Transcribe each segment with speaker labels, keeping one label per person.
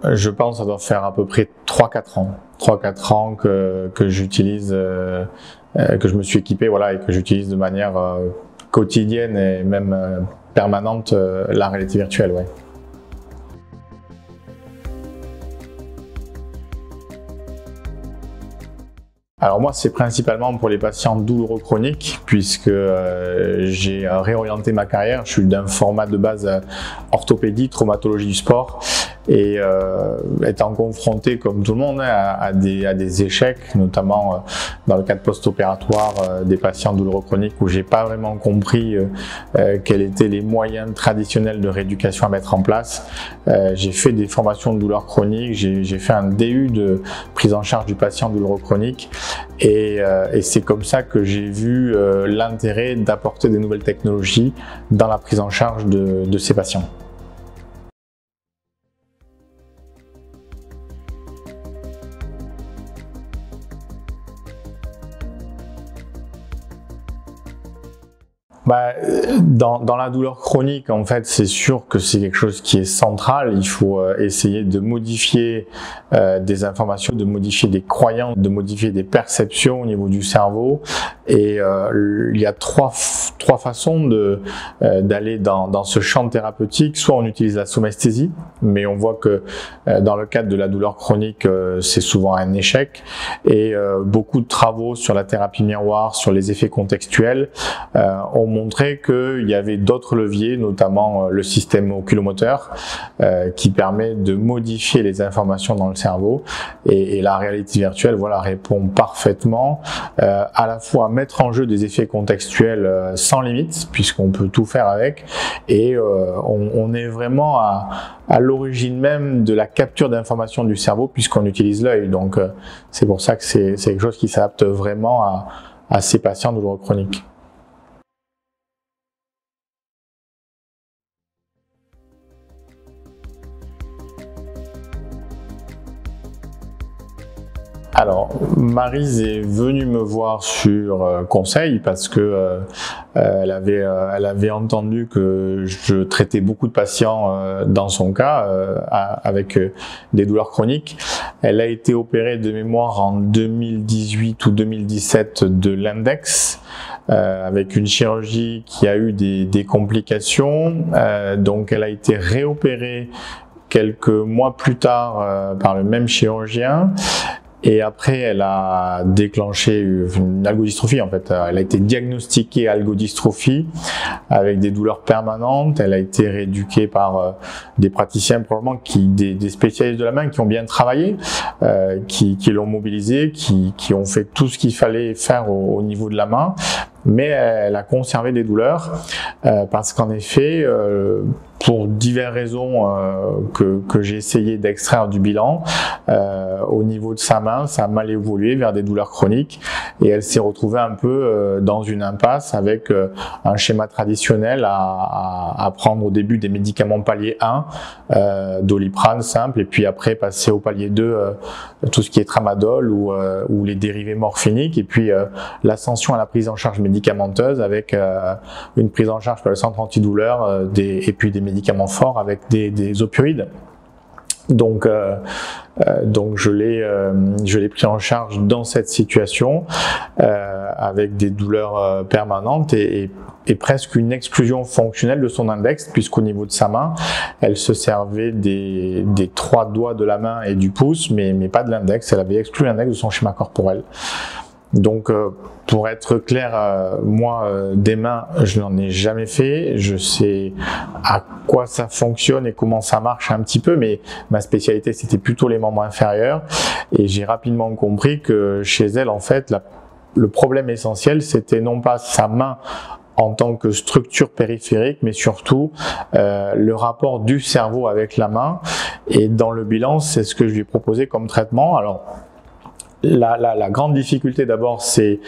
Speaker 1: Je pense que ça doit faire à peu près 3-4 ans. 3-4 ans que j'utilise, que je me suis équipé, voilà, et que j'utilise de manière quotidienne et même permanente la réalité virtuelle, ouais. Alors moi, c'est principalement pour les patients douloureux chroniques, puisque j'ai réorienté ma carrière. Je suis d'un format de base orthopédie, traumatologie du sport, et étant confronté, comme tout le monde, à des échecs, notamment dans le cadre post-opératoire des patients douloureux chroniques, où j'ai pas vraiment compris quels étaient les moyens traditionnels de rééducation à mettre en place. J'ai fait des formations de douleurs chroniques, j'ai fait un DU de prise en charge du patient douloureux chronique. Et c'est comme ça que j'ai vu l'intérêt d'apporter des nouvelles technologies dans la prise en charge de ces patients. Dans la douleur chronique, en fait, c'est sûr que c'est quelque chose qui est central. Il faut essayer de modifier des informations, de modifier des croyances, de modifier des perceptions au niveau du cerveau. Et il y a trois façons d'aller dans ce champ thérapeutique. Soit on utilise la somesthésie, mais on voit que dans le cadre de la douleur chronique, c'est souvent un échec. Et beaucoup de travaux sur la thérapie miroir, sur les effets contextuels, ont montré qu'il y avait d'autres leviers, notamment le système oculomoteur, qui permet de modifier les informations dans le cerveau. Et la réalité virtuelle, voilà, répond parfaitement à la fois à mettre en jeu des effets contextuels sans limite, puisqu'on peut tout faire avec, et on est vraiment à l'origine même de la capture d'informations du cerveau, puisqu'on utilise l'œil. Donc c'est pour ça que c'est quelque chose qui s'adapte vraiment à ces patients douloureux chroniques. Alors, Maryse est venue me voir sur conseil parce que elle avait entendu que je traitais beaucoup de patients dans son cas avec des douleurs chroniques. Elle a été opérée de mémoire en 2018 ou 2017 de l'index avec une chirurgie qui a eu des complications. Donc, elle a été réopérée quelques mois plus tard par le même chirurgien. Et après, elle a déclenché une algodystrophie. En fait, elle a été diagnostiquée algodystrophie avec des douleurs permanentes. Elle a été rééduquée par des praticiens, probablement des spécialistes de la main qui ont bien travaillé, qui l'ont mobilisée, qui ont fait tout ce qu'il fallait faire au niveau de la main. Mais elle a conservé des douleurs parce qu'en effet, pour diverses raisons que j'ai essayé d'extraire du bilan, au niveau de sa main, ça a mal évolué vers des douleurs chroniques et elle s'est retrouvée un peu dans une impasse avec un schéma traditionnel à prendre au début des médicaments palier 1, Doliprane simple, et puis après passer au palier 2, tout ce qui est tramadol ou les dérivés morphiniques, et puis l'ascension à la prise en charge médicamenteuse avec une prise en charge par le centre antidouleur et puis des médicaments forts avec des opioïdes. Donc je l'ai pris en charge dans cette situation avec des douleurs permanentes et presque une exclusion fonctionnelle de son index, puisqu'au niveau de sa main, elle se servait des 3 doigts de la main et du pouce, mais pas de l'index. Elle avait exclu l'index de son schéma corporel. Donc pour être clair, moi des mains je n'en ai jamais fait, je sais à quoi ça fonctionne et comment ça marche un petit peu, mais ma spécialité c'était plutôt les membres inférieurs et j'ai rapidement compris que chez elle en fait le problème essentiel c'était non pas sa main en tant que structure périphérique, mais surtout le rapport du cerveau avec la main, et dans le bilan c'est ce que je lui ai proposé comme traitement. Alors la grande difficulté d'abord, c'est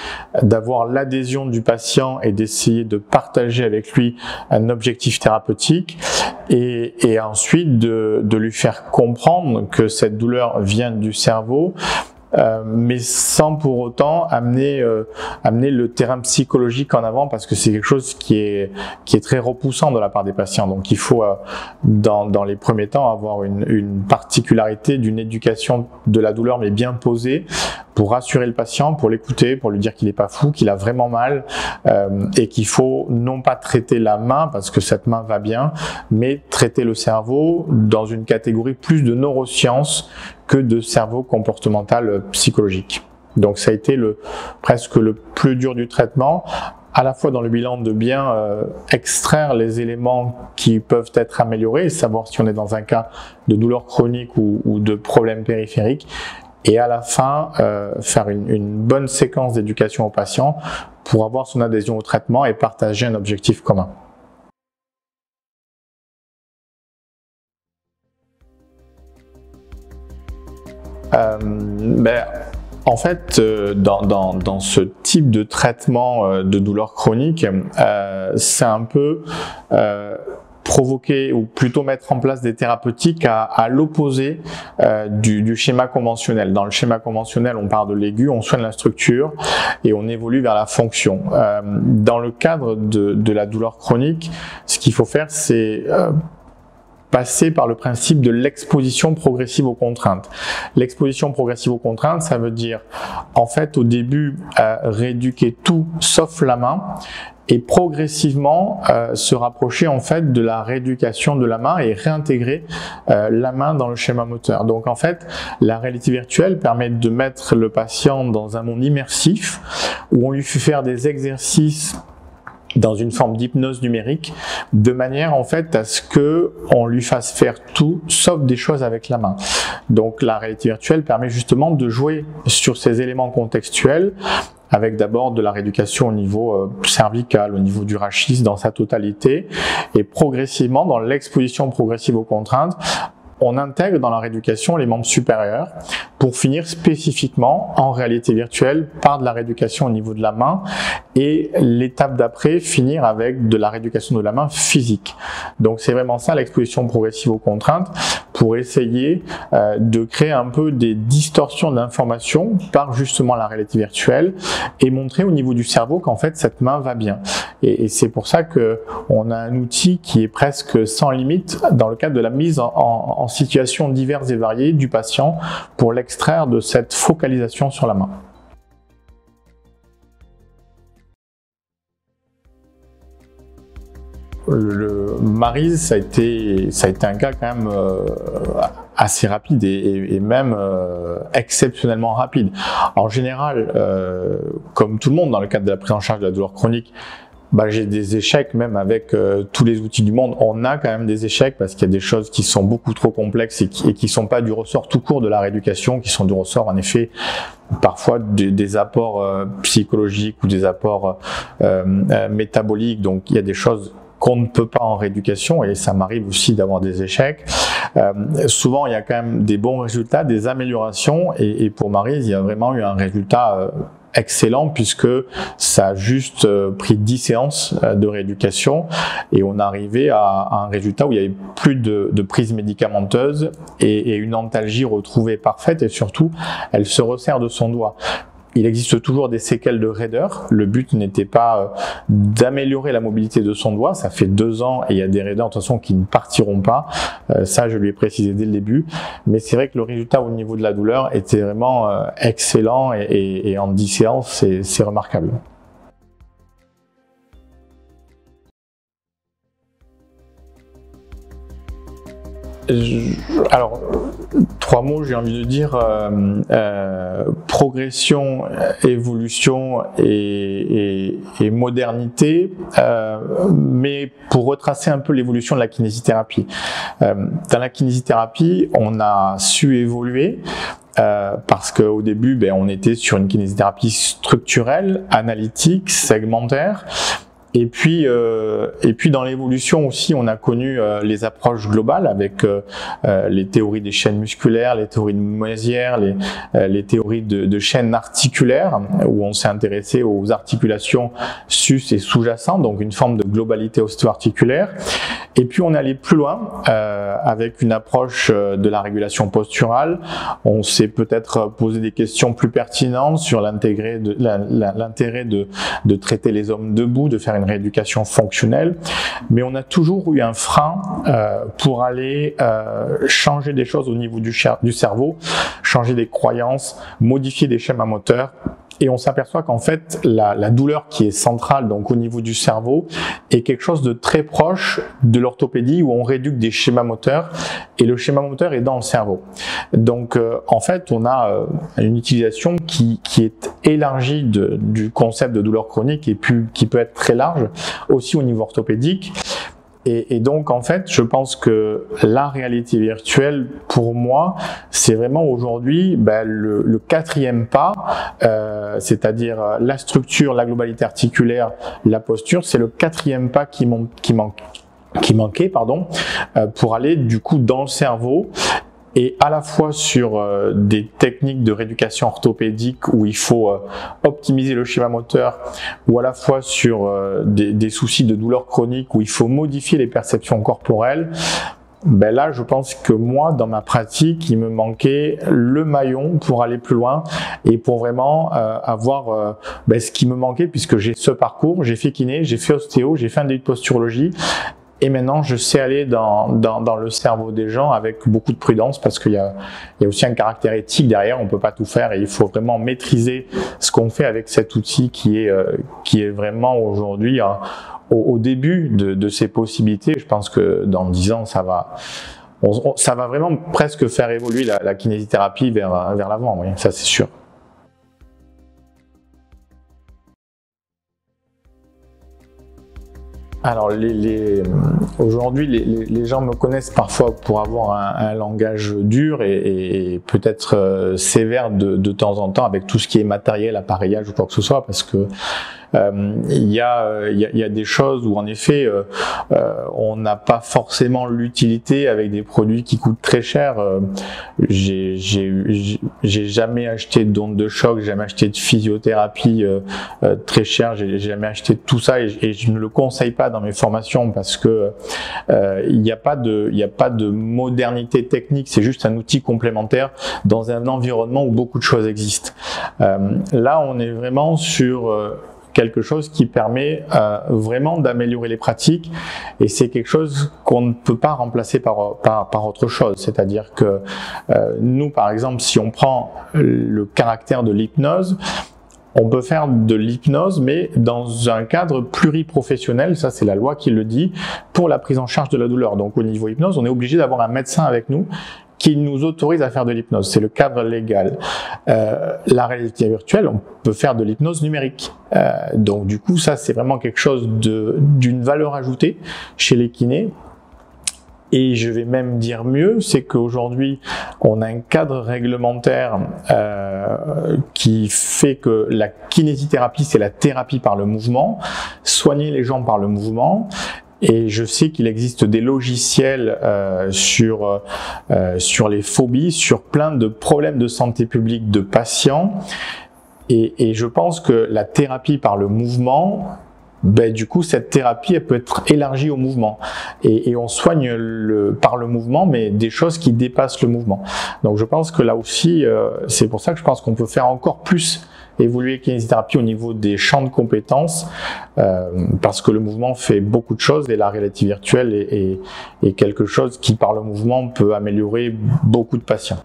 Speaker 1: d'avoir l'adhésion du patient et d'essayer de partager avec lui un objectif thérapeutique et ensuite de lui faire comprendre que cette douleur vient du cerveau, mais sans pour autant amener le terrain psychologique en avant, parce que c'est quelque chose qui est très repoussant de la part des patients. Donc il faut dans les premiers temps avoir une particularité d'une éducation de la douleur, mais bien posée, pour rassurer le patient, pour l'écouter, pour lui dire qu'il n'est pas fou, qu'il a vraiment mal, et qu'il faut non pas traiter la main parce que cette main va bien, mais traiter le cerveau dans une catégorie plus de neurosciences que de cerveau comportemental psychologique. Donc ça a été presque le plus dur du traitement, à la fois dans le bilan de bien extraire les éléments qui peuvent être améliorés, savoir si on est dans un cas de douleur chronique ou de problème périphérique, et à la fin faire une bonne séquence d'éducation au patient pour avoir son adhésion au traitement et partager un objectif commun. En fait, dans ce type de traitement de douleur chronique, c'est un peu provoquer ou plutôt mettre en place des thérapeutiques à l'opposé du schéma conventionnel. Dans le schéma conventionnel, on part de l'aigu, on soigne la structure et on évolue vers la fonction. Dans le cadre de la douleur chronique, ce qu'il faut faire, c'est passer par le principe de l'exposition progressive aux contraintes. L'exposition progressive aux contraintes, ça veut dire en fait au début rééduquer tout sauf la main, et progressivement se rapprocher en fait de la rééducation de la main et réintégrer la main dans le schéma moteur. Donc en fait, la réalité virtuelle permet de mettre le patient dans un monde immersif où on lui fait faire des exercices dans une forme d'hypnose numérique, de manière en fait à ce que on lui fasse faire tout sauf des choses avec la main. Donc la réalité virtuelle permet justement de jouer sur ces éléments contextuels, avec d'abord de la rééducation au niveau cervical, au niveau du rachis dans sa totalité, et progressivement dans l'exposition progressive aux contraintes, on intègre dans la rééducation les membres supérieurs pour finir spécifiquement en réalité virtuelle par de la rééducation au niveau de la main, et l'étape d'après finir avec de la rééducation de la main physique. Donc c'est vraiment ça l'exposition progressive aux contraintes, pour essayer de créer un peu des distorsions d'information par justement la réalité virtuelle et montrer au niveau du cerveau qu'en fait cette main va bien. Et c'est pour ça que on a un outil qui est presque sans limite dans le cadre de la mise en situations diverses et variées du patient pour l'extraire de cette focalisation sur la main. Le Maryse, ça a été un cas quand même assez rapide et même exceptionnellement rapide. En général, comme tout le monde dans le cadre de la prise en charge de la douleur chronique, j'ai des échecs même avec tous les outils du monde. On a quand même des échecs parce qu'il y a des choses qui sont beaucoup trop complexes et qui sont pas du ressort tout court de la rééducation, qui sont du ressort en effet parfois des apports psychologiques ou des apports métaboliques. Donc il y a des choses qu'on ne peut pas en rééducation, et ça m'arrive aussi d'avoir des échecs. Souvent il y a quand même des bons résultats, des améliorations, et pour Maryse il y a vraiment eu un résultat excellent, puisque ça a juste pris 10 séances de rééducation et on est arrivé à un résultat où il y avait plus de prise médicamenteuse et une antalgie retrouvée parfaite, et surtout elle se resserre de son doigt. Il existe toujours des séquelles de raideur. Le but n'était pas d'améliorer la mobilité de son doigt. Ça fait 2 ans et il y a des raideurs de toute façon qui ne partiront pas. Ça, je lui ai précisé dès le début. Mais c'est vrai que le résultat au niveau de la douleur était vraiment excellent, et en 10 séances, c'est remarquable. Alors, 3 mots, j'ai envie de dire progression, évolution et modernité, mais pour retracer un peu l'évolution de la kinésithérapie. Dans la kinésithérapie, on a su évoluer parce qu'au début, on était sur une kinésithérapie structurelle, analytique, segmentaire. Et puis dans l'évolution aussi, on a connu les approches globales avec les théories des chaînes musculaires, les théories de Mézières, les théories de chaînes articulaires, où on s'est intéressé aux articulations sus et sous-jacentes, donc une forme de globalité ostéo-articulaire. Et puis on est allé plus loin avec une approche de la régulation posturale. On s'est peut-être posé des questions plus pertinentes sur l'intérêt de traiter les hommes debout, de faire une rééducation fonctionnelle. Mais on a toujours eu un frein pour aller changer des choses au niveau du cerveau, changer des croyances, modifier des schémas moteurs. Et on s'aperçoit qu'en fait, la douleur qui est centrale, donc au niveau du cerveau, est quelque chose de très proche de l'orthopédie où on rééduque des schémas moteurs et le schéma moteur est dans le cerveau. Donc en fait, on a une utilisation qui est élargie du concept de douleur chronique et puis qui peut être très large aussi au niveau orthopédique. Et donc, en fait, je pense que la réalité virtuelle, pour moi, c'est vraiment aujourd'hui le quatrième pas, c'est-à-dire la structure, la globalité articulaire, la posture, c'est le quatrième pas qui manquait, pour aller du coup dans le cerveau. Et à la fois sur des techniques de rééducation orthopédique où il faut optimiser le schéma moteur, ou à la fois sur des soucis de douleur chronique où il faut modifier les perceptions corporelles, là je pense que moi dans ma pratique il me manquait le maillon pour aller plus loin et pour vraiment avoir ce qui me manquait, puisque j'ai ce parcours, j'ai fait kiné, j'ai fait ostéo, j'ai fait un DU de posturologie. Et maintenant, je sais aller dans le cerveau des gens avec beaucoup de prudence, parce qu'il y a aussi un caractère éthique derrière. On peut pas tout faire et il faut vraiment maîtriser ce qu'on fait avec cet outil qui est vraiment aujourd'hui au début de ses possibilités. Je pense que dans 10 ans, ça va vraiment presque faire évoluer la kinésithérapie vers l'avant. Oui, ça c'est sûr. Alors, aujourd'hui, les gens me connaissent parfois pour avoir un langage dur et peut-être sévère de temps en temps avec tout ce qui est matériel, appareillage ou quoi que ce soit, parce que il y a des choses où en effet on n'a pas forcément l'utilité avec des produits qui coûtent très cher. J'ai jamais acheté d'onde de choc, j'ai jamais acheté de physiothérapie très cher, j'ai jamais acheté tout ça et je ne le conseille pas dans mes formations, parce que il n'y a pas de modernité technique, c'est juste un outil complémentaire dans un environnement où beaucoup de choses existent. Là on est vraiment sur quelque chose qui permet vraiment d'améliorer les pratiques, et c'est quelque chose qu'on ne peut pas remplacer par autre chose. C'est-à-dire que nous, par exemple, si on prend le caractère de l'hypnose, on peut faire de l'hypnose, mais dans un cadre pluriprofessionnel, ça c'est la loi qui le dit, pour la prise en charge de la douleur. Donc au niveau hypnose, on est obligé d'avoir un médecin avec nous qui nous autorise à faire de l'hypnose. C'est le cadre légal. La réalité virtuelle, on peut faire de l'hypnose numérique. Donc du coup, ça c'est vraiment quelque chose d'une valeur ajoutée chez les kinés. Et je vais même dire mieux, c'est qu'aujourd'hui, on a un cadre réglementaire qui fait que la kinésithérapie, c'est la thérapie par le mouvement, soigner les gens par le mouvement. Et je sais qu'il existe des logiciels sur les phobies, sur plein de problèmes de santé publique de patients. Et je pense que la thérapie par le mouvement, du coup, cette thérapie, elle peut être élargie au mouvement. Et on soigne par le mouvement, mais des choses qui dépassent le mouvement. Donc je pense que là aussi, c'est pour ça que je pense qu'on peut faire encore plus évoluer la kinésithérapie au niveau des champs de compétences, parce que le mouvement fait beaucoup de choses et la réalité virtuelle est quelque chose qui, par le mouvement, peut améliorer beaucoup de patients.